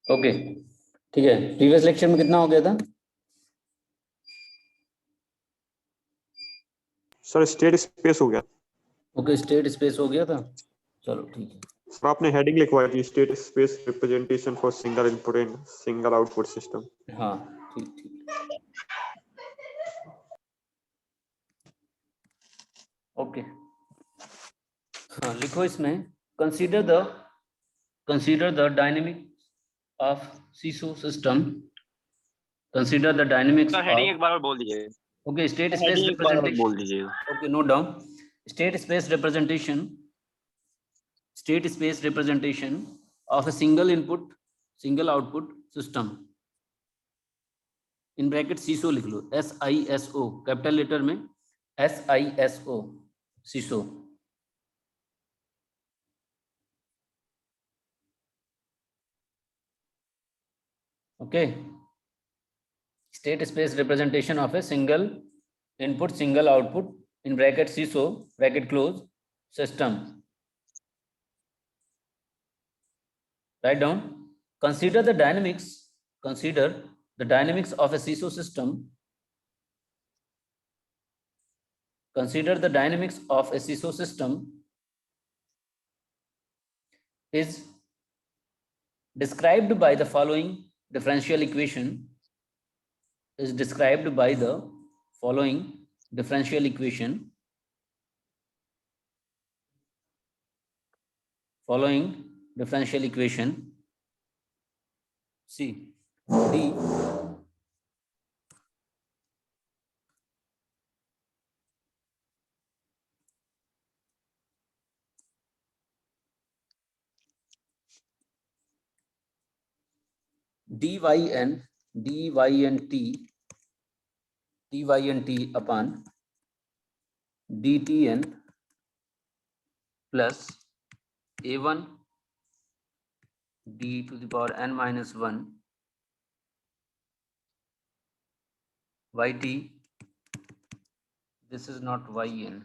Okay ठीक है। Previous lecture में कितना हो गया था? सर स्टेट स्पेस हो गया। ओके स्टेट स्पेस हो गया था, चलो ठीक है। सर आपने हेडिंग लिखवाई थी, state space representation for single input and single output system. हाँ ठीक ठीक ओके। हाँ लिखो इसमें, consider the dynamic of seesaw system, consider the dynamics sir heading of एक बार और बोल दीजिए। ओके स्टेट स्पेस हेडिंग एक बार और बोल रिप्रेजेंटेशन। दीजिए। Okay note down, state space representation of a single input single output system, in bracket CISO लिख लो, SISO capital letter में, SISO CISO। Okay state space representation of a single input single output in bracket CISO bracket close system। Write down, consider the dynamics of a CISO system, consider the dynamics of a CISO system is described by the following differential equation, is described by the following differential equation, C D dyn upon dtn plus a1 d to the power n minus 1 yt, this is not yn,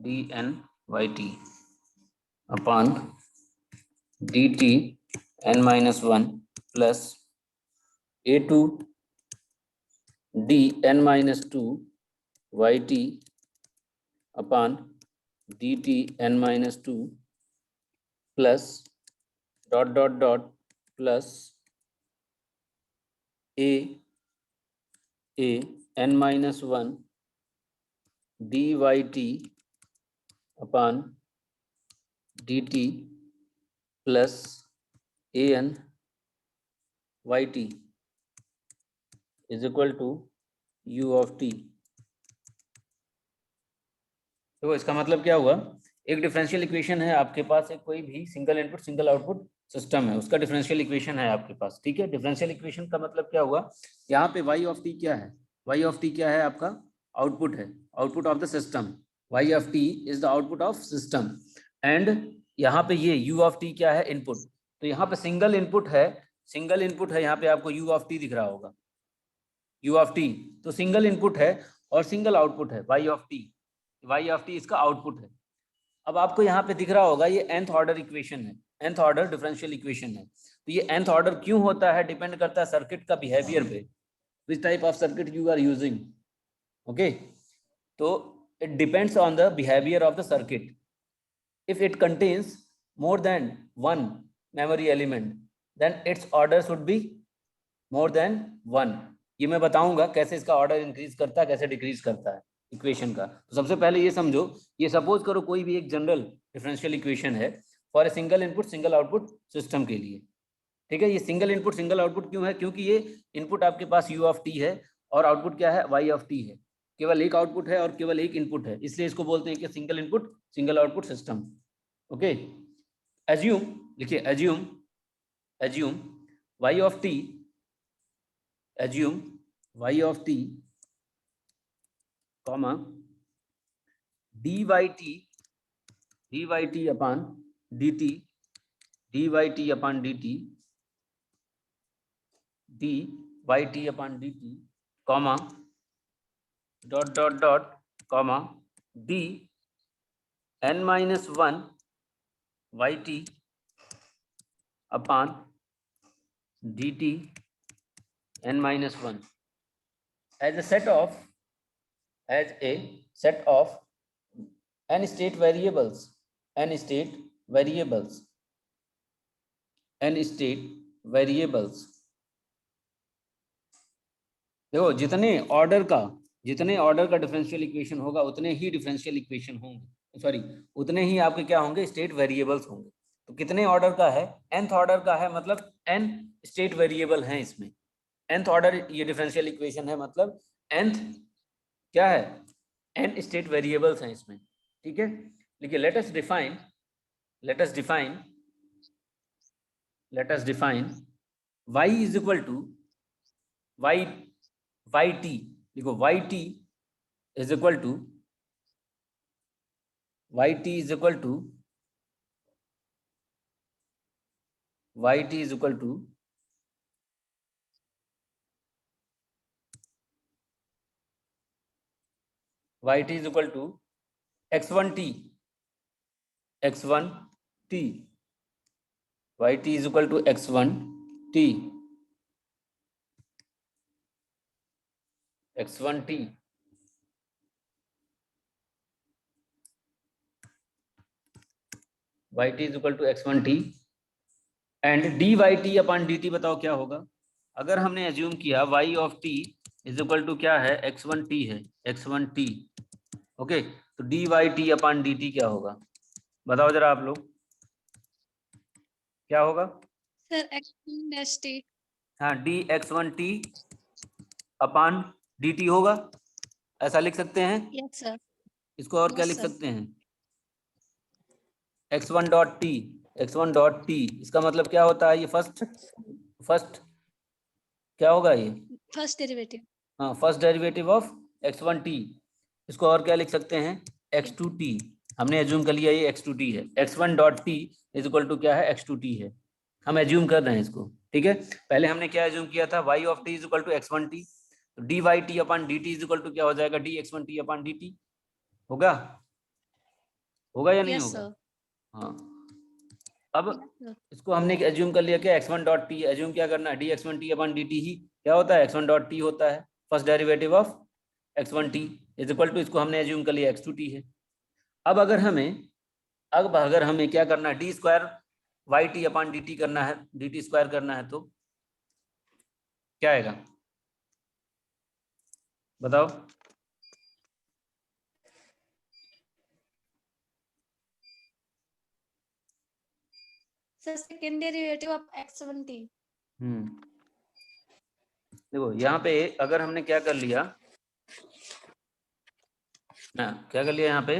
dn yt upon dt n minus 1 plus a2 d n minus 2 yt upon dt n minus 2 plus dot dot dot plus a n minus 1 dyt upon dt plus an yt is equal to u of t। तो इसका मतलब क्या हुआ, एक differential equation है आपके पास, एक कोई भी single input single output system है, उसका डिफरेंशियल इक्वेशन है आपके पास, ठीक है। डिफरेंशियल इक्वेशन का मतलब क्या हुआ, यहाँ पे y ऑफ t क्या है, y ऑफ t क्या है आपका आउटपुट है, output of the system, y of t is the output of system, and यहाँ पे ये u ऑफ t क्या है, इनपुट। तो यहाँ पे सिंगल इनपुट है यहाँ पे आपको u ऑफ t दिख रहा होगा, u ऑफ t, तो सिंगल इनपुट है और सिंगल आउटपुट है y ऑफ t इसका आउटपुट है। अब आपको यहाँ पे दिख रहा होगा ये nth ऑर्डर इक्वेशन है, nth ऑर्डर डिफरेंशियल इक्वेशन है। तो ये nth ऑर्डर क्यों होता है, डिपेंड करता है सर्किट का बिहेवियर पे, which type of circuit you are using. Okay तो it depends on the behaviour of the circuit. If it contains more than one memory element then its order should be more than one. ये मैं बताऊंगा कैसे इसका order increase करता है, कैसे decrease करता है इक्वेशन का। तो सबसे पहले ये समझो, ये सपोज करो कोई भी एक जनरल डिफरेंशियल इक्वेशन है for a single input single output system के लिए, ठीक है। ये सिंगल इनपुट सिंगल आउटपुट क्यों है, क्योंकि ये इनपुट आपके पास u ऑफ t है और आउटपुट क्या है, y ऑफ t है, केवल एक आउटपुट है और केवल एक इनपुट है, इसलिए इसको बोलते हैं कि single input single output system. Okay assume, लिखिए assume y of t, assume y of t comma dyt upon dt upon dt comma dot dot dot comma d n minus 1 yt upon dt n-1 as a set of n state variables देखो जितने order का differential equation होगा उतने ही differential equation होंगे, sorry उतने ही आपके क्या होंगे, स्टेट वेरिएबल्स होंगे। तो कितने ऑर्डर का है, nth ऑर्डर का है, मतलब n स्टेट वेरिएबल हैं इसमें। nth ऑर्डर ये डिफरेंशियल इक्वेशन है, मतलब nth क्या है, n स्टेट वेरिएबल्स हैं इसमें, ठीक है। देखिए let us define y is equal to yt, देखो yt is equal to yt is equal to x1t yt is equal to x1t yt is equal to x1t and dyt upon dt बताओ क्या होगा। अगर हमने assume किया y of t is equal to क्या है, x1t है, x1t, okay. तो dyt अपॉन dt क्या होगा बताओ जरा आप लोग, क्या होगा सर x1 हाँ, dx1t अपॉन dt होगा, ऐसा लिख सकते हैं। Yes sir. इसको और क्या Yes, लिख sir. सकते हैं, x1 डॉट t, इसका मतलब क्या होता है, ये फर्स्ट क्या होगा ये, फर्स्ट डेरिवेटिव। हाँ फर्स्ट डेरिवेटिव ऑफ x1t। इसको और क्या लिख सकते हैं, x2t, हमने एज्यूम कर लिया ये x2t है, x1 dot t is equal to क्या है, x2t है, हम एज्यूम कर रहे हैं इसको, ठीक है। पहले हमने क्या एज्यूम किया था, y of t is equal to x1t, तो dyt upon dt is equal to क्या हो जाएगा, dx1t अपॉन dt होगा या नहीं यस होगा, सर। हाँ। अब इसको हमने एज्यूम कर लिया कि x1 डॉट टी, एज्यूम क्या करना है, dx1t अपॉन dt ही क्या होता है, x1 डॉट t होता है, first derivative of x1t is equal to, इसको हमने एज्यूम कर लिया x2t है। अब अगर हमें क्या करना है, D square yt upon dt करना है, dt स्क्वायर करना है, तो क्या आएगा बताओ। Sir second derivative of x1t। देखो यहाँ पे अगर हमने क्या कर लिया, क्या कर लिया यहाँ पे,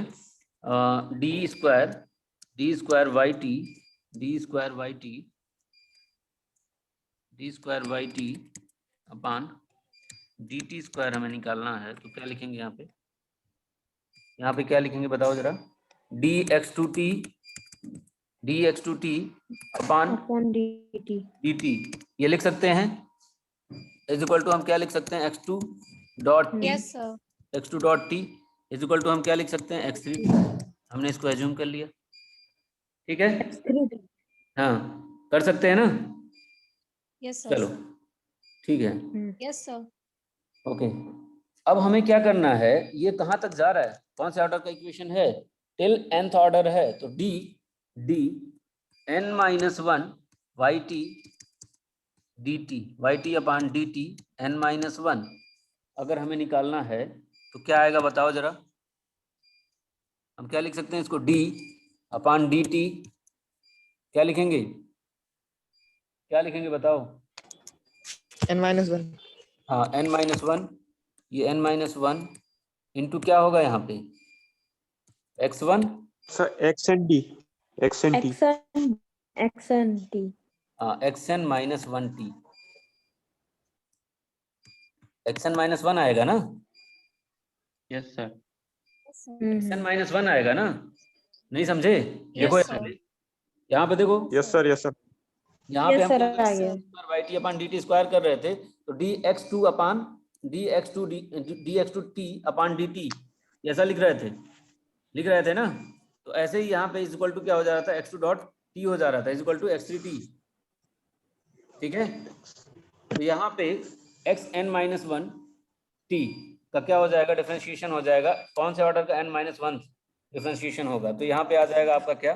D square yt upon dt square हमें निकालना है, तो क्या लिखेंगे यहाँ पे क्या लिखेंगे बताओ जरा, dx2t अपॉन dt, ये लिख सकते हैं, इज इक्वल टू हम क्या लिख सकते हैं, x2 dot t, yes sir. x2 dot t is equal to हम क्या लिख सकते हैं, x3, हमने इसको एज्यूम कर लिया, ठीक है, हाँ कर सकते हैं ना, यस सर। चलो ठीक है, यस सर। ओके। अब हमें क्या करना है, ये कहाँ तक जा रहा है, कौन से ऑर्डर का इक्वेशन है, टिल nth ऑर्डर है, तो d n-1 yt upon dt n-1 अगर हमें निकालना है तो क्या आएगा बताओ जरा, हम क्या लिख सकते हैं इसको, d अपॉन dt क्या लिखेंगे बताओ, n-1 हाँ n-1, ये n-1 इंटू क्या होगा यहाँ पे, x1 सर xnd हाँ xn minus 1t, xn minus 1 आएगा ना, यस सर xn माइनस 1 आएगा ना, नहीं समझे, देखो Yes, sir. यहाँ पे देखो, यस सर यहाँ पे हम yt अपॉन dt स्क्वायर कर रहे थे, तो dx2 upon dx2t upon dt ऐसा लिख रहे थे ना, तो ऐसे ही यहाँ पे इज इक्वल टू क्या हो जा रहा था, x2 डॉट t हो जा रहा था, इज इक्वल टू x3t, ठीक है। तो यहाँ पे xn-1 t का क्या हो जाएगा, डिफरेंशिएशन हो जाएगा। कौन से ऑर्डर का n-1 डिफरेंशिएशन होगा, तो यहाँ पे आ जाएगा आपका क्या,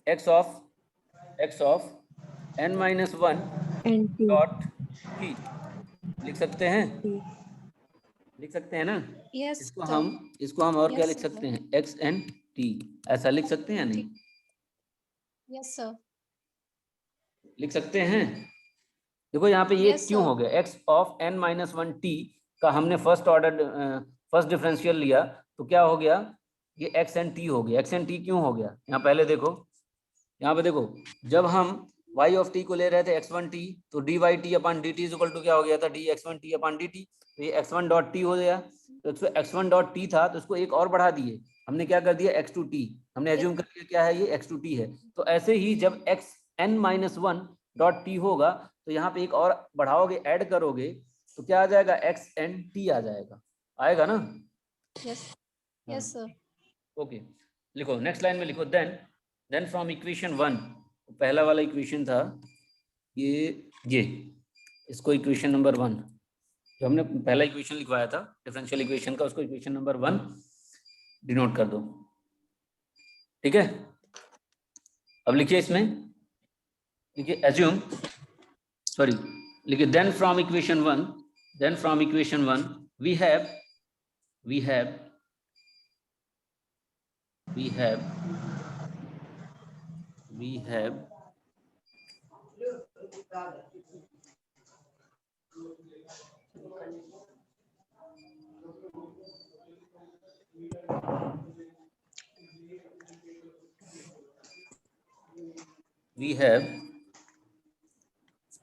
x of n-1 NT dot t लिख सकते हैं, लिख सकते हैं ना। Yes, इसको sir. हम और क्या Yes, लिख sir. सकते हैं, xn-t ऐसा लिख सकते हैं या नहीं, Yes, sir. लिख सकते हैं। देखो यहाँ पे ये Yes, क्यों sir. हो गया, x ऑफ n-1 t का हमने फर्स्ट डिफरेंशियल लिया, तो क्या हो गया, ये x एन टी हो गया। x एन टी क्यों हो गया, यहाँ पहले देखो, यहाँ पे देखो, जब हम y ऑफ t को ले रहे थे x1t, तो dy t upon dt is equal to क्या हो गया था, dx1t अपॉन dt। तो ये x1 डॉट t हो गया, तो x1 डॉट t था, तो इसको एक और बढ़ा दिए, हमने क्या कर दिया x2t, हमने एज्यूम कर लिया क्या है, ये x2t है। तो ऐसे ही जब xn-1 डॉट t होगा, तो यहाँ पे एक और बढ़ाओगे, ऐड करोगे, तो क्या आ जाएगा, xnt आ जाएगा, आएगा ना। Yes. Yes, sir. ओके, लिखो नेक्स्ट लाइन में लिखो, देन फ्रॉम इक्वेशन 1, पहला वाला इक्वेशन था ये इसको इक्वेशन नंबर 1 जो हमने पहला इक्वेशन लिखवाया था डिफरेंशियल इक्वेशन का, उसको इक्वेशन नंबर 1 डिनोट कर दो, ठीक है। अब लिखिए इसमें, लिखिए एज्यूम, सॉरी लिखिए, then from equation 1 we have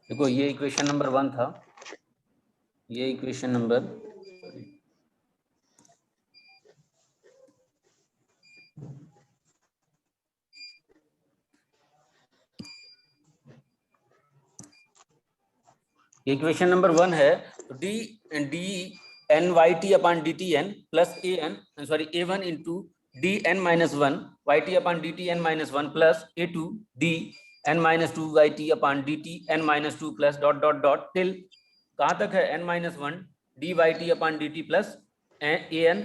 देखो ये इक्वेशन नंबर 1 था, ये इक्वेशन नंबर इक्वेशन नंबर 1 है, तो D N Y T upon D T N plus A N sorry a1 into D N minus 1 Y T upon D T N minus 1 plus a2 D N minus 2 Y T upon D T N minus 2 plus dot dot dot till कहाँ तक है n-1 D Y T upon D T plus A N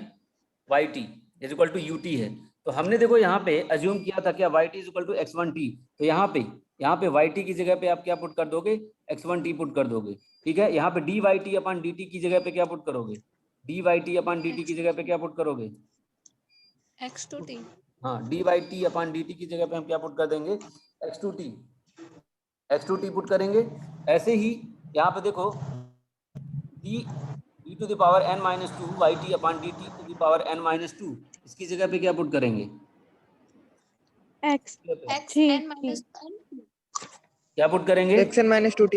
Y T is equal to U T है। तो हमने देखो यहाँ पे assume किया था क्या, Y T is equal to x1t, तो यहाँ पे वाई टी की जगह पे आप क्या पुट कर दोगे, x1t पुट कर दोगे, ठीक है। यहाँ पे D Y T upon D T की जगह पे क्या पुट करोगे, D Y T upon D T की जगह पे क्या पुट करोगे, X2T. हाँ D Y T upon D T की जगह पे हम क्या पुट कर देंगे, x2t पुट करेंगे। ऐसे ही यहाँ पे देखो d to the power n minus 2 Y T upon D T to the power n minus 2, इसकी जगह पे क्या पुट करेंगे, X Xn minus 1. क्या पुट करेंगे, xn minus 2t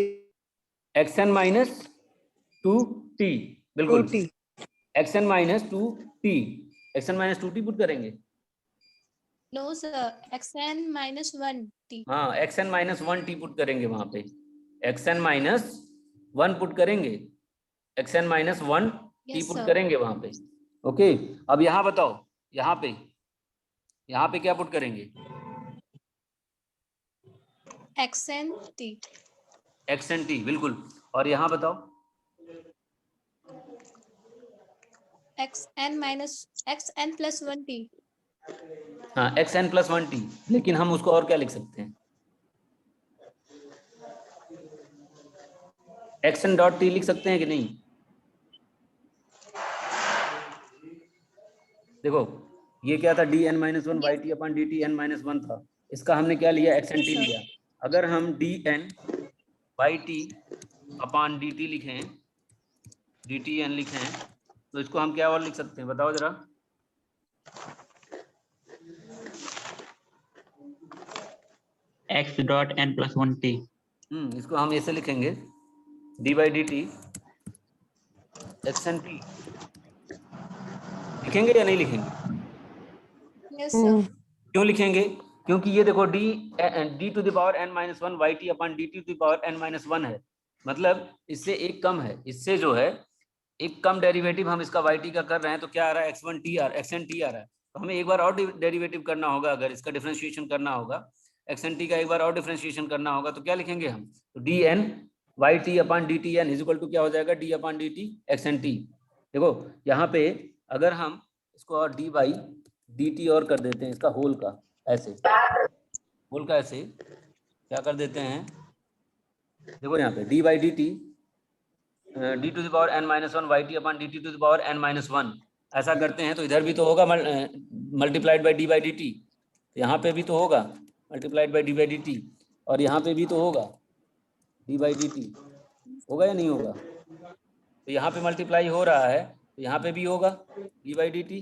xn minus 2t, बिल्कुल 2t xn minus 2t, xn minus 2t put करेंगे, No, sir. Xn minus 1T. हाँ xn माइनस 1t पुट करेंगे, वहां पे xn माइनस 1 पुट करेंगे, xn minus 1 t Yes, put sir. करेंगे वहां पे। ओके, अब यहाँ बताओ, यहाँ पे क्या पुट करेंगे, Xn T. xn t, बिल्कुल। और यहाँ बताओ, Xn plus 1T. हाँ xn प्लस 1t, लेकिन हम उसको और क्या लिख सकते हैं, xn डॉट t लिख सकते हैं कि नहीं। देखो ये क्या था, d N minus 1 Y T upon D T N minus 1 था, इसका हमने क्या लिया, एक्स एन टी लिया। अगर हम d N Y T upon D t लिखें, डी टी एन लिखें, तो इसको हम क्या और लिख सकते हैं, बताओ जरा, x dot n plus 1t. इसको हम ऐसे लिखेंगे, d by d t x n t, लिखेंगे या नहीं लिखेंगे, Yes, sir. क्यों लिखेंगे, क्योंकि ये देखो d to the power n minus 1 Y T upon D T to the power n minus 1 है, मतलब इससे एक कम है, इससे जो है एक कम डेरिवेटिव हम इसका वाई टी का कर रहे हैं, तो क्या आ रहा है, x1t एक्स एन टी आ रहा है। तो हमें एक बार और डेरिवेटिव करना होगा, अगर इसका डिफरेंशिएशन करना होगा, एक्स एन टी का एक बार और डिफ्रेंशिएशन करना होगा तो क्या लिखेंगे हम, तो D N Y T upon D T n is equal to क्या हो जाएगा, d upon D t x n t. देखो यहाँ पे अगर हम इसको और डी बाई डी टी और कर देते हैं इसका होल का, ऐसे होल का ऐसे क्या कर देते हैं, देखो यहाँ पे d by d T d to the power N minus one Y T upon D T to the power N minus one, ऐसा करते हैं तो इधर भी तो होगा multiplied by d by d t, यहाँ पे भी तो होगा multiplied by d by d t, और यहाँ पे भी तो होगा डी बाई डी टी, होगा या नहीं होगा, तो यहाँ पे मल्टीप्लाई हो रहा है तो यहाँ पे भी होगा डी बाई डी टी।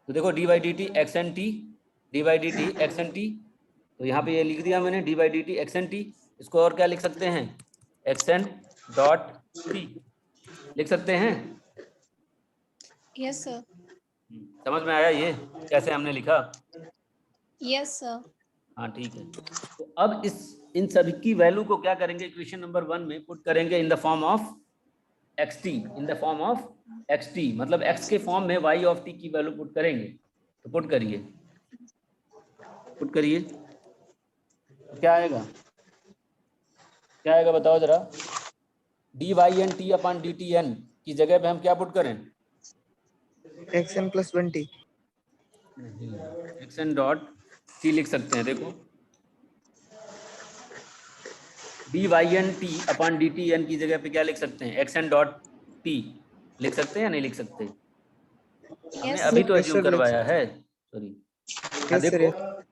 तो देखो d by d t x n t, d by d t x n t, तो यहाँ पे ये लिख दिया मैंने d by d t x n t. इसको और क्या लिख सकते हैं, एक्स एन डॉट टी लिख सकते हैं। Yes sir. समझ में आया ये कैसे हमने लिखा? Yes sir. हाँ ठीक है। तो अब इन सभी की वैल्यू को क्या करेंगे, इक्वेशन नंबर 1 में पुट करेंगे in the form of x T, in the form of x T, मतलब एक्स के फॉर्म में वाई ऑफ टी की वैल्यू पुट करेंगे। तो पुट करिए, पुट करिए, क्या आएगा, क्या आएगा बताओ जरा। D y n t upon D T n की जगह पे हम क्या पुट करें, x n plus 1 t, x n dot t लिख सकते हैं। देखो d y n t upon D T n की जगह पे क्या लिख सकते हैं, एक्स एन डॉट टी लिख सकते हैं या नहीं लिख सकते? हमने अभी तो एज्यूम करवाया है, सॉरी। देखो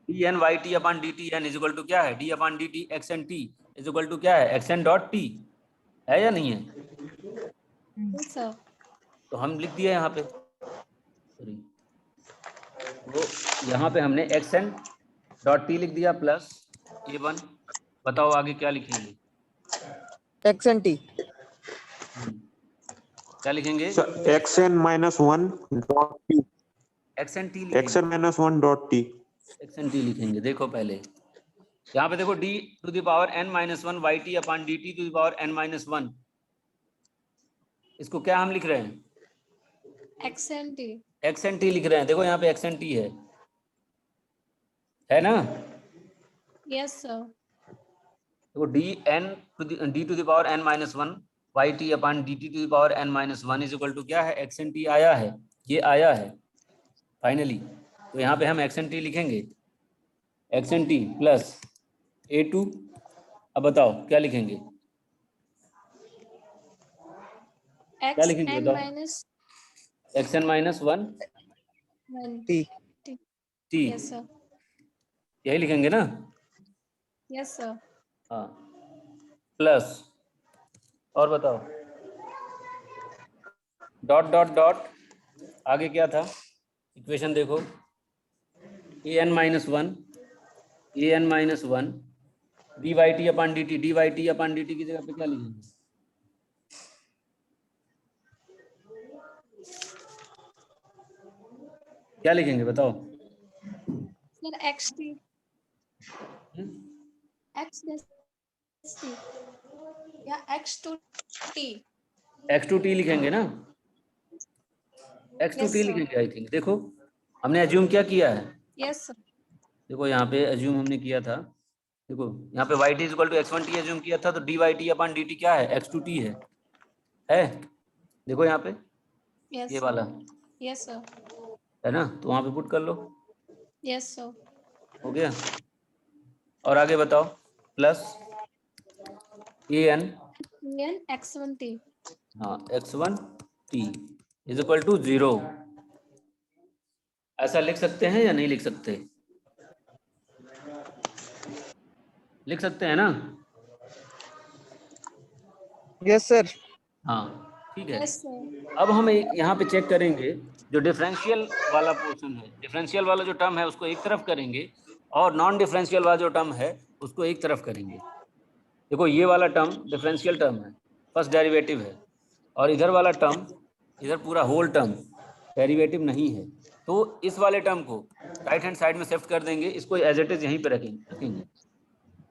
D N Y T upon D T n is equal to क्या है, d upon D t x n t is equal to क्या है, एक्स एन डॉट टी, है या नहीं है? सर। तो हम लिख दिए यहाँ पे, सॉरी, तो यहाँ पे हमने एक्स एन डॉट टी लिख दिया प्लस ए वन। बताओ आगे क्या लिखेंगे, एक्स एन टी, क्या लिखेंगे, x n minus one dot t, x n t x n minus one dot t, x n t लिखेंगे। देखो पहले यहाँ पे देखो d to the power N minus one Y T upon D T to the power N minus one, इसको क्या हम लिख रहे हैं, x n t, x n t लिख रहे हैं। देखो यहाँ पे एक्स एन टी है ना? Yes sir. देखो D N D to the power N minus one Y T upon D T to the power N minus one is equal to क्या है, एक्स एन टी आया है, ये आया है फाइनली। तो यहाँ पे हम एक्स एन टी लिखेंगे, x n t plus a two. अब बताओ क्या लिखेंगे, क्या लिखेंगे बताओ, x n minus one t, t, yes sir. यही लिखेंगे ना? Yes sir. हाँ प्लस, और बताओ डॉट डॉट डॉट, आगे क्या था इक्वेशन देखो, A N minus one, A N minus one D Y T upon D T, D Y T upon D T की जगह पे क्या लिखेंगे, क्या लिखेंगे बताओ? Sir X T, X T या X two T, X two T लिखेंगे ना, X two Yes, T sir. लिखेंगे। आई थिंक देखो हमने एज्यूम क्या किया है, यस सर। देखो यहाँ पे एज्यूम हमने किया था, देखो यहाँ पे y t equal to x one t assume किया था, तो d Y T upon D t क्या है, एक्स टू टी है? देखो यहाँ पे यस ये वाला यस सर। है ना, तो वहाँ पे पुट कर लो, यस सर। हो गया। और आगे बताओ, plus A N, N X one T, हाँ X one T is equal to 0, ऐसा लिख सकते हैं या नहीं लिख सकते? लिख सकते हैं ना? Yes sir. हाँ ठीक है। Yes sir. अब हम यहाँ पे चेक करेंगे जो डिफरेंशियल वाला पोर्शन है, डिफरेंशियल वाला जो टर्म है उसको एक तरफ करेंगे और नॉन डिफरेंशियल वाला जो टर्म है उसको एक तरफ करेंगे। देखो ये वाला टर्म डिफरेंशियल टर्म है, फर्स्ट डेरिवेटिव है, और इधर वाला टर्म, इधर पूरा होल टर्म डेरिवेटिव नहीं है, तो इस वाले टर्म को राइट हैंड साइड में शिफ्ट कर देंगे, इसको एज इट इज यहीं पे रखेंगे।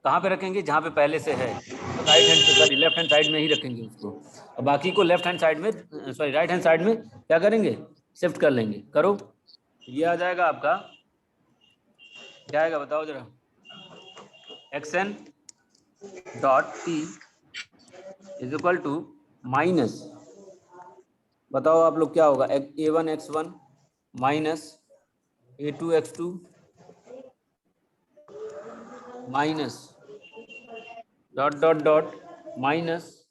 कहाँ पे रखेंगे, जहाँ पे पहले से है, तो right hand sorry left hand side में ही रखेंगे उसको, और बाकी को लेफ्ट हैंड साइड में सॉरी राइट हैंड साइड में क्या करेंगे, शिफ्ट कर लेंगे। करो, ये आ जाएगा आपका, क्या आएगा बताओ जरा, xn dot t is equal to minus, बताओ आप लोग क्या होगा, a1 x1 minus a2 x2 minus dot dot dot minus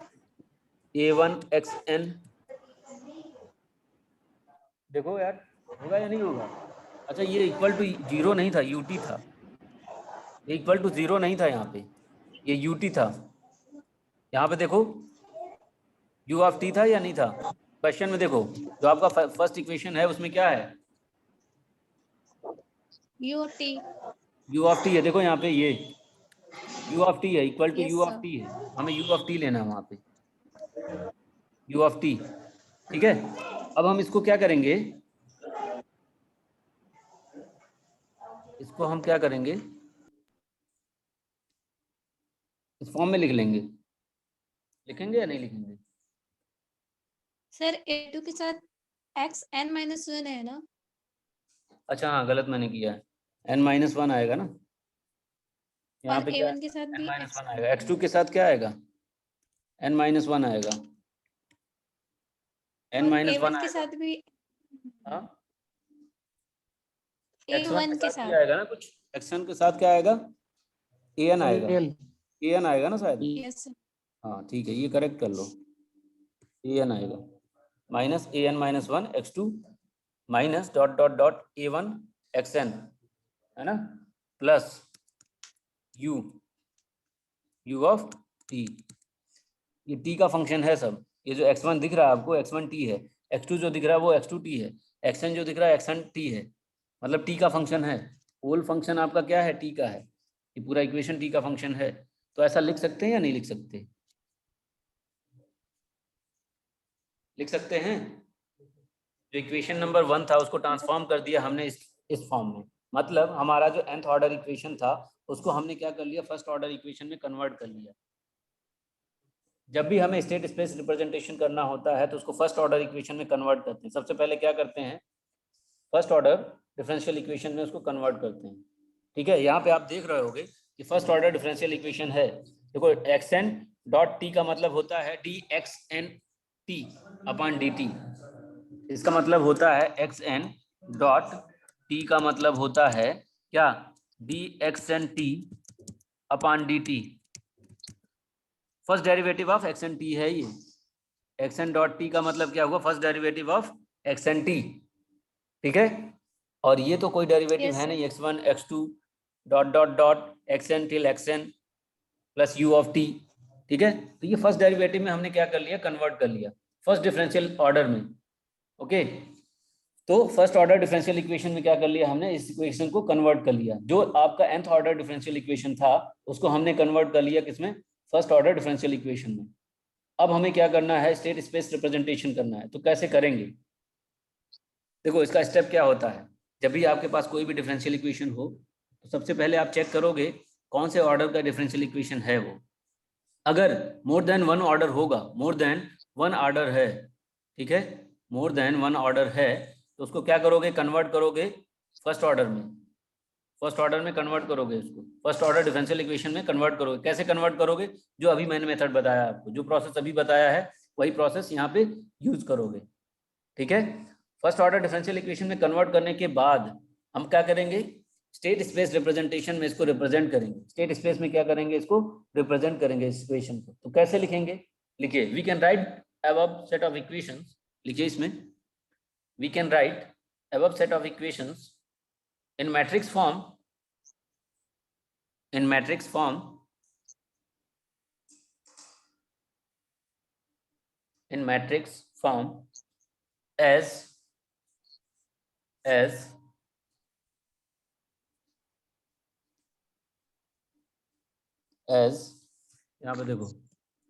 a1 xn। देखो यार होगा या नहीं होगा। अच्छा ये इक्वल टू जीरो नहीं था, यूटी था, ये इक्वल टू जीरो नहीं था, यहाँ पे ये यूटी था। यहाँ पे देखो यू ऑफ टी था या नहीं था, क्वेश्चन में देखो जो आपका फर्स्ट इक्वेशन है उसमें क्या है, U T. U of t है। देखो यहाँ पे ये यू ऑफ टी है, equal to Yes, u of sir. T है, हमें यू ऑफ टी लेना है वहाँ पे, यू ऑफ टी। ठीक है, अब हम इसको क्या करेंगे, इसको हम क्या करेंगे, इस फॉर्म में लिख लेंगे, लिखेंगे या नहीं लिखेंगे। सर A2 के साथ xn-1 है ना? अच्छा हाँ गलत मैंने किया है, n-1 आएगा ना, यहाँ और पे क्या A1 के साथ भी n-1 आएगा, x2 के साथ क्या आएगा n-1 आएगा, और n-1 A1 के आएगा। साथ भी हाँ x1 A1 के के साथ भी साथ. आएगा ना कुछ, x1 के साथ क्या आएगा, an आएगा, an आएगा ना शायद। Yes, sir. हाँ ठीक है, ये करेक्ट कर लो, an आएगा minus an-1 x2 minus dot dot dot a1 xn है ना, प्लस u ऑफ t, ये t का फंक्शन है सब, ये जो x1 दिख रहा है आपको x1 t है, x2 जो दिख रहा है वो x2 t है, xn जो दिख रहा है xn t है, मतलब t का फंक्शन है, होल फंक्शन आपका क्या है, t का है, ये पूरा इक्वेशन t का फंक्शन है। तो ऐसा लिख सकते हैं या नहीं लिख सकते, लिख सकते हैं। जो इक्वेशन नंबर 1 था उसको ट्रांसफॉर्म कर दिया हमने इस फॉर्म में, मतलब हमारा जो nth ऑर्डर इक्वेशन था उसको हमने क्या कर लिया, फर्स्ट ऑर्डर इक्वेशन में कन्वर्ट कर लिया। जब भी हमें स्टेट स्पेस रिप्रेजेंटेशन करना होता है तो उसको फर्स्ट ऑर्डर इक्वेशन में कन्वर्ट करते हैं। सबसे पहले क्या करते हैं, फर्स्ट ऑर्डर डिफरेंशियल इक्वेशन में उसको कन्वर्ट करते हैं। ठीक है, यहाँ पे आप देख रहे होगे कि फर्स्ट ऑर्डर डिफरेंशियल इक्वेशन है, देखो एक्स एन डॉट टी का मतलब होता है d x n t upon D t, इसका मतलब होता है एक्स एन डॉट टी का मतलब होता है क्या, d x n t upon D t, first derivative of x n T है ये, एक्स एन डॉट टी का मतलब क्या हुआ, first derivative of x n t. ठीक है, और ये तो कोई डेरिवेटिव Yes, है sir. नहीं, x1 x2 dot dot dot xn till xn plus u of t। ठीक है, तो ये फर्स्ट डेरिवेटिव में हमने क्या कर लिया, कन्वर्ट कर लिया फर्स्ट डिफरेंशियल ऑर्डर में। ओके, तो फर्स्ट ऑर्डर डिफरेंशियल इक्वेशन में क्या कर लिया हमने, इस इक्वेशन को कन्वर्ट कर लिया, जो आपका nth ऑर्डर डिफरेंशियल इक्वेशन था उसको हमने कन्वर्ट कर लिया किसमें, फर्स्ट ऑर्डर डिफरेंशियल इक्वेशन में। अब हमें क्या करना है, स्टेट स्पेस रिप्रेजेंटेशन करना है, तो कैसे करेंगे, देखो इसका स्टेप क्या होता है, जब भी आपके पास कोई भी डिफरेंशियल इक्वेशन हो तो सबसे पहले आप चेक करोगे कौन से ऑर्डर का डिफरेंशियल इक्वेशन है वो, अगर मोर देन वन ऑर्डर होगा, मोर देन वन ऑर्डर है, ठीक है, मोर देन वन ऑर्डर है तो उसको क्या करोगे, कन्वर्ट करोगे फर्स्ट ऑर्डर में, फर्स्ट ऑर्डर में कन्वर्ट करोगे उसको, फर्स्ट ऑर्डर डिफरेंशियल इक्वेशन में कन्वर्ट करोगे। कैसे कन्वर्ट करोगे, जो अभी मैंने मेथड बताया आपको, जो प्रोसेस अभी बताया है वही प्रोसेस यहाँ पे यूज करोगे। ठीक है, फर्स्ट ऑर्डर डिफरेंशियल इक्वेशन में कन्वर्ट करने के बाद हम क्या करेंगे, स्टेट स्पेस रिप्रेजेंटेशन में इसको रिप्रेजेंट करेंगे, स्टेट स्पेस में क्या करेंगे, इसको रिप्रेजेंट करेंगे इस इक्वेशन को। तो कैसे लिखेंगे, लिखिए, we can write above set of equations, लिखिए इसमें, we can write above set of equations in matrix form, in matrix form, in matrix form as यहाँ पे देखो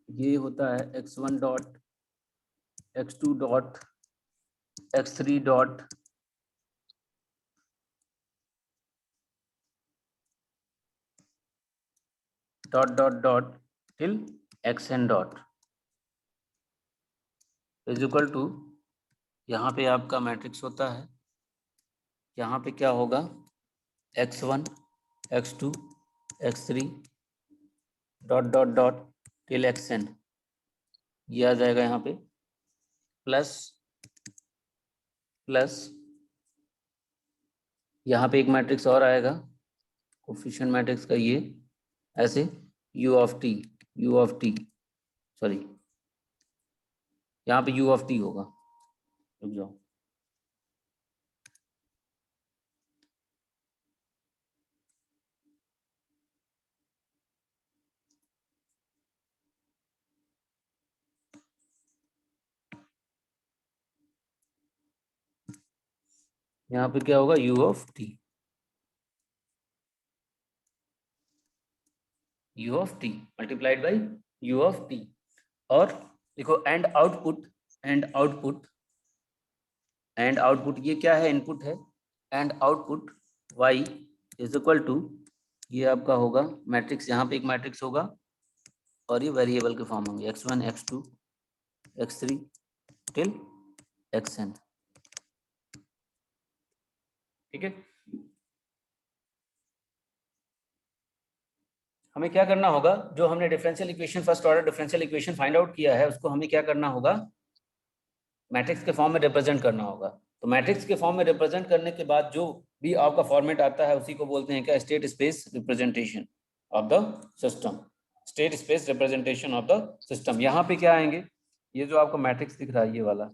ये होता है x1 dot x2 dot x3 dot dot dot dot till xn dot is equal to, यहाँ पे आपका matrix होता है, यहाँ पे क्या होगा x1 x2 x3 dot dot dot till xn, ये आ जाएगा यहाँ पे, प्लस प्लस यहाँ पे एक मैट्रिक्स और आएगा कोफिशिएंट मैट्रिक्स का, ये ऐसे u ऑफ t सॉरी, यहाँ पे u ऑफ t होगा, रुक जाओ, यहाँ पे क्या होगा, u of t multiplied by u of t, और देखो एंड आउटपुट ये क्या है, इनपुट है, and output y is equal to, ये आपका होगा मैट्रिक्स, यहाँ पे एक मैट्रिक्स होगा और ये वेरिएबल के फॉर्म होंगे x1 x2 x3 till xn, ठीक है। हमें क्या करना होगा, जो हमने differential equation, first order differential equation find out किया है, उसको हमें क्या करना होगा, मैट्रिक्स के फॉर्म में रिप्रेजेंट करना होगा। तो मैट्रिक्स के फॉर्म में रिप्रेजेंट करने के बाद जो भी आपका फॉर्मेट आता है उसी को बोलते हैं क्या, state space representation of the system, state space representation of the system. यहाँ पे क्या आएंगे, ये जो आपको मैट्रिक्स दिख रहा है, ये वाला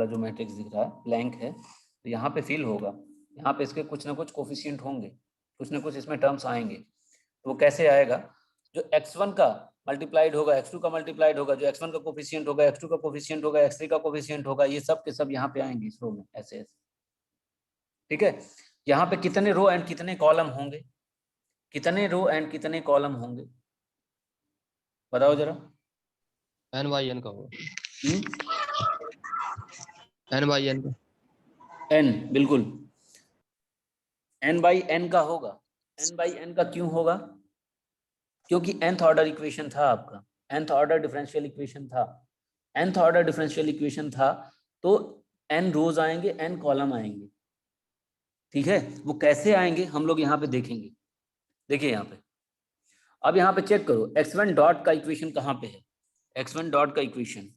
जो मैट्रिक्स दिख रहा है ब्लैंक है, तो यहाँ पे फिल होगा, यहाँ पे इसके कुछ ना कुछ कोफिशिएंट होंगे, कुछ ना कुछ इसमें टर्म्स आएंगे। तो वो कैसे आएगा, जो x1 का मल्टीप्लाइड होगा x2 का मल्टीप्लाइड होगा, जो x1 का कोफिशिएंट होगा x2 का कोफिशिएंट होगा, x3 का कोफिशिएंट होगा, ये सब के सब यहाँ पे आएंगे इस रो में, ऐसे ऐसे, ठीक है। यहाँ पे कितने रो एंड कितने कॉलम होंगे, कितने रो एंड कितने कॉलम होंगे, बताओ जरा। n बाई n का होगा, n बाई n का, n, बिल्कुल n बाई n का होगा। n बाई n का क्यों होगा, क्योंकि nth ऑर्डर इक्वेशन था आपका, nth ऑर्डर डिफरेंशियल इक्वेशन था, nth ऑर्डर डिफरेंशियल इक्वेशन था, तो n रोज आएंगे, n कॉलम आएंगे, ठीक है। वो कैसे आएंगे हम लोग यहाँ पे देखेंगे। देखिए यहाँ पे, अब यहाँ पे चेक करो x1 डॉट का इक्वेशन कहाँ पे है, x1 डॉट का इक्वेशन,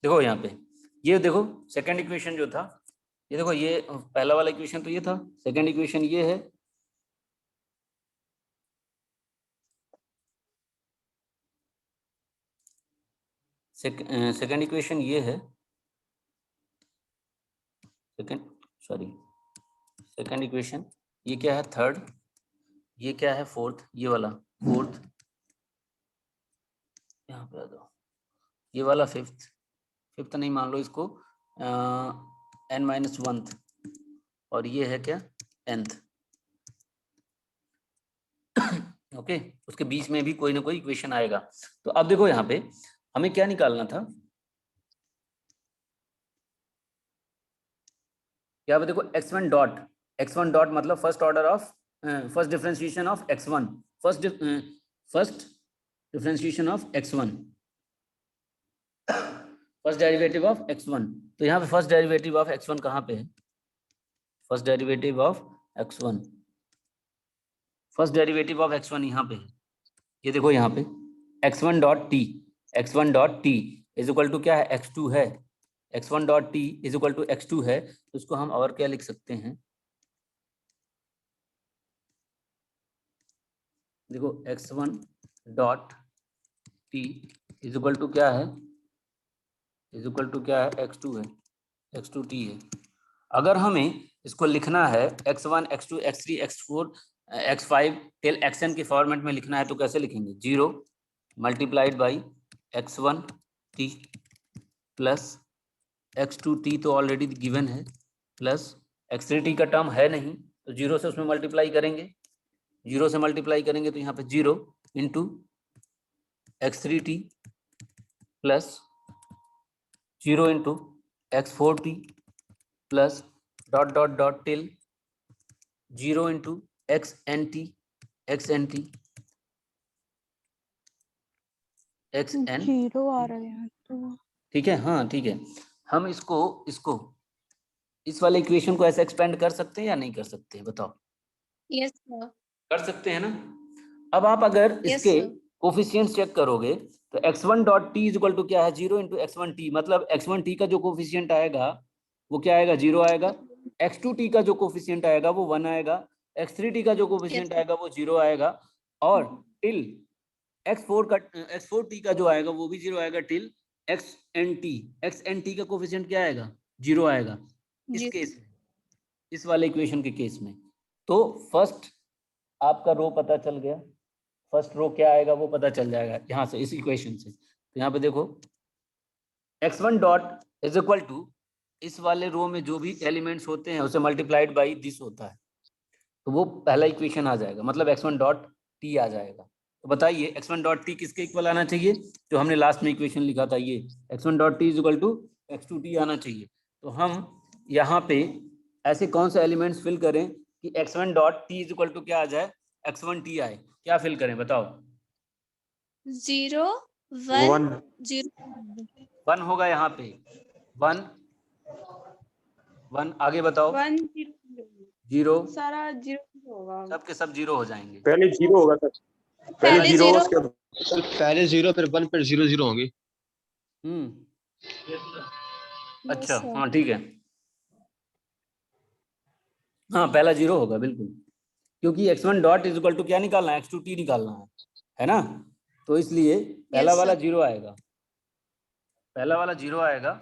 देखो यहाँ पे, ये देखो सेकंड इक्वेशन जो था, ये देखो, ये पहला वाला इक्वेशन तो ये था, सेकंड इक्वेशन ये है, सेकंड इक्वेशन ये है, सेकंड इक्वेशन ये क्या है, थर्ड, ये क्या है, फोर्थ, ये वाला फोर्थ, यहाँ पे आ जाओ, ये वाला फिफ्थ नहीं मान लो इसको, n-1th, और ये है क्या, nth, ओके। उसके बीच में भी कोई ना कोई इक्वेशन आएगा। तो अब देखो यहाँ पे हमें क्या निकालना था, यहाँ पे देखो x1 डॉट मतलब first order of, first differentiation of x1, first differentiation of x1, first derivative of x1। तो यहाँ पे फर्स्ट डेरिवेटिव ऑफ x1 कहाँ पे है, first derivative of x1, first derivative of x1 यहाँ पे है, ये देखो यहाँ पे x1 dot t is equal to क्या है, x2 है, x1 dot t is equal to x2 है, तो उसको हम और क्या लिख सकते हैं, देखो x1 dot t is equal to क्या है, इज इक्वल टू क्या है, x2 है, x2 t है। अगर हमें इसको लिखना है x1 x2 x3 x4 x5 till xn के फॉर्मेट में लिखना है, तो कैसे लिखेंगे, 0 multiplied by x1 t plus x2 t तो ऑलरेडी गिवन है, प्लस x3 t का टर्म है नहीं, तो 0 से उसमें मल्टीप्लाई करेंगे, 0 से मल्टीप्लाई करेंगे तो यहाँ पे 0 into x3 t plus 0 into x4 t plus dot dot dot till 0 into xn t zero आ रहा है यहाँ तो। ठीक है, हाँ ठीक है, हम इसको इस वाले इक्वेशन को ऐसे एक्सपेंड कर सकते हैं या नहीं कर सकते, बताओ। Yes sir. कर सकते हैं ना। अब आप अगर Yes, इसके sir. कोफिशिएंट्स चेक करोगे तो x1 dot t is equal to क्या है, 0 इंटू x1 टी, मतलब x1 टी का जो कोफिशिएंट आएगा वो क्या आएगा, 0 आएगा। x2 टी का जो कोफिशिएंट आएगा वो 1 आएगा। x3 टी का जो कोफिशिएंट Yes. आएगा वो 0 आएगा। और टिल x4 टी का जो आएगा वो भी 0 आएगा, टिल xn टी का कोफिशिएंट क्या आएगा, 0 आएगा। इस जी। केस में, इस वाले इक्वेशन के केस में, तो फर्स्ट आपका रो पता चल गया, फर्स्ट रो क्या आएगा वो पता चल जाएगा यहाँ से, इस इक्वेशन से। तो यहाँ पे देखो x1 dot is equal to, इस वाले रो में जो भी एलिमेंट्स होते हैं उसे मल्टीप्लाइड बाई दिस होता है, तो वो पहला इक्वेशन आ जाएगा, मतलब x1 डॉट टी आ जाएगा। तो बताइए x1 डॉट टी किसके इक्वल आना चाहिए, जो हमने लास्ट में इक्वेशन लिखा था, ये x1 dot t is equal to x2 t आना चाहिए। तो हम यहाँ पे ऐसे कौन से एलिमेंट्स फिल करें कि x1 dot t is equal to क्या आ जाए, x1 टी आए, क्या फिल करें बताओ। 0 1 1 0 1 होगा यहाँ पे, 1 1, आगे बताओ। 1 0, सारा 0 होगा। सब के सब 0 हो जाएंगे। पहले 0 होगा सर, पहले पहले 0 zero। उसके बाद सर पहले 0 फिर 1 फिर 0 0 होंगे। अच्छा, sir. हाँ ठीक है, हाँ पहला 0 होगा बिल्कुल, क्योंकि x1 dot is equal to क्या निकालना है, x2 टी निकालना है ना। तो इसलिए पहला Yes, वाला sir. 0 आएगा, पहला वाला 0 आएगा,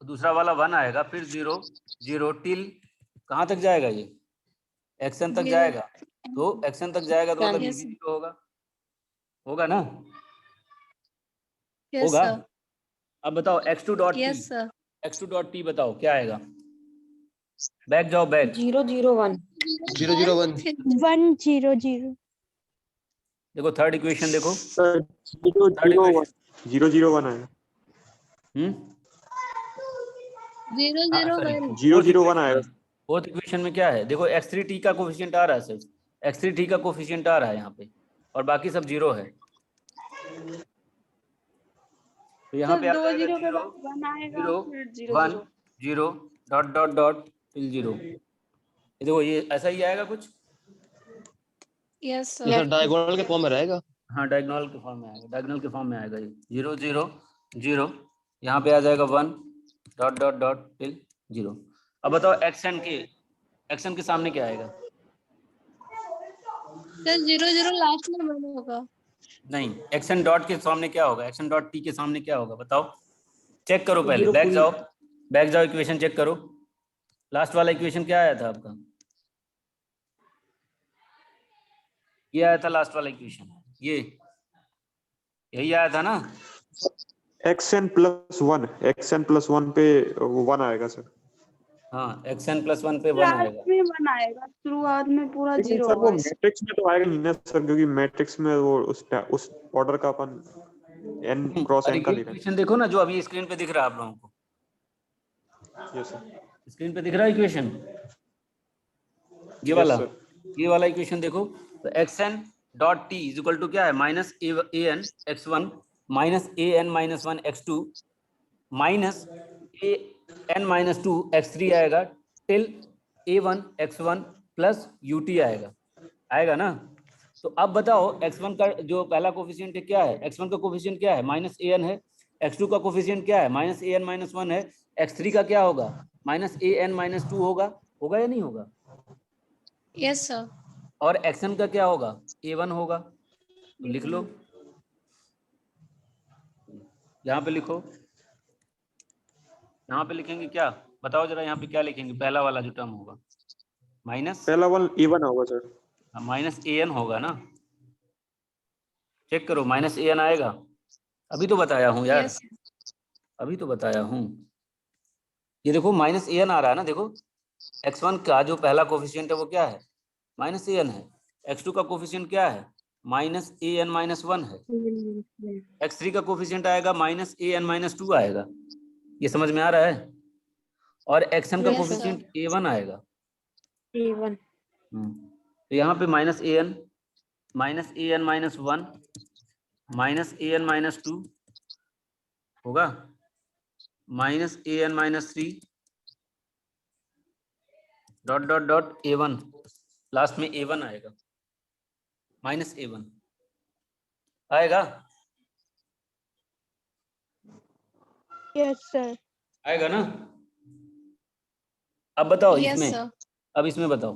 तो दूसरा वाला 1 आएगा, फिर 0 0 टिल कहाँ तक जाएगा, ये xn तक Zero. जाएगा। तो xn तक जाएगा तो मतलब ये Yes, भी sir. 0 होगा, होगा ना, Yes, होगा। sir. अब बताओ x2 dot T, Yes, sir. x2 dot T बताओ क्या आएगा, बैक जाओ बैक, 0 0 1 0 0 1 1 0 0 देखो थर्ड इक्वेशन देखो, सर 0 थर्ड 0 इक्वेशन 1 0 0 1 आएगा, 0 0 1 0 0 1 आएगा। फोर्थ इक्वेशन में क्या है, देखो x3 टी का कोफिशिएंट आ रहा है, सिर्फ x3 टी का कोफिशिएंट आ रहा है यहाँ पे, और बाकी सब 0 है। तो यहाँ पे आ 2 जाएगा 0 के 0 बाद 1 आएगा 0 फिर 0 1 0 0 डॉट डॉट डॉट टिल 0। ये देखो ये ऐसा ही आएगा कुछ, Yes, तो sir. सर डायगोनल के फॉर्म में रहेगा। हाँ डायगोनल के फॉर्म में आएगा, डायगोनल के फॉर्म में आएगा ये 0 0 0, यहाँ पे आ जाएगा 1 डॉट डॉट डॉट टिल 0। अब बताओ एक्शन के सामने क्या आएगा, Sir 0 0 लास्ट में 1 होगा। नहीं एक्शन डॉट के सामने क्या होगा, एक्शन डॉट टी के सामने क्या होगा बताओ, चेक करो पहले, बैक जाओ इक्वेशन चेक करो, लास्ट वाला इक्वेशन क्या आया था आपका, ये आया था लास्ट वाला इक्वेशन, ये यही आया था ना। xn प्लस 1 पे 1 आएगा सर। हाँ xn प्लस 1 पे 1 लास्ट आएगा, में 1 आएगा, शुरुआत में पूरा लेकिन 0 सर वो होगा। मैट्रिक्स में तो आएगा नहीं ना सर, क्योंकि मैट्रिक्स में वो उस ऑर्डर का अपन n क्रॉस और n का ये ले रहे इक्वेशन देखो ना जो अभी स्क्रीन पे दिख रहा है आप लोगों को, हैं। यस सर, स्क्रीन पे दिख रहा है इक्वेशन, ये वाला इक्वेशन देखो, तो xn dot t is equal to क्या है, minus an x1 minus an minus 1 x2 minus an minus 2 x3 आएगा, till a1 x1 plus ut आएगा ना। तो अब बताओ x1 का जो पहला कोफिशिएंट है क्या है, x1 का कोफिशिएंट क्या है, माइनस an है, x2 का कोफिशिएंट क्या है, माइनस an माइनस 1 है, x3 का क्या होगा, माइनस an माइनस 2 होगा या नहीं होगा, Yes, sir. और xn का क्या होगा, a1 होगा। तो लिख लो, यहाँ पे लिखो, यहाँ पे लिखेंगे क्या बताओ जरा, यहाँ पे क्या लिखेंगे, पहला वाला जो टर्म होगा माइनस, पहला वन a1 होगा सर, माइनस an होगा ना, चेक करो माइनस an आएगा, अभी तो बताया हूँ यार, Yes. अभी तो बताया हूँ, ये देखो माइनस an आ रहा है ना, देखो x1 का जो पहला कोफिशिएंट है वो क्या है, माइनस an है, x2 का कोफिशिएंट क्या है, माइनस an माइनस 1 है, x3 का कोफिशिएंट आएगा माइनस an माइनस 2 आएगा, ये समझ में आ रहा है, और xn का Yes, कोफिशिएंट a1 आएगा, A1 तो यहाँ पे minus an minus 1 minus an minus 2 होगा, minus an minus 3 dot dot dot a1, last में a1 आएगा, माइनस a1 आएगा, यस सर। आएगा ना। अब बताओ यस इसमें, सर। अब इसमें बताओ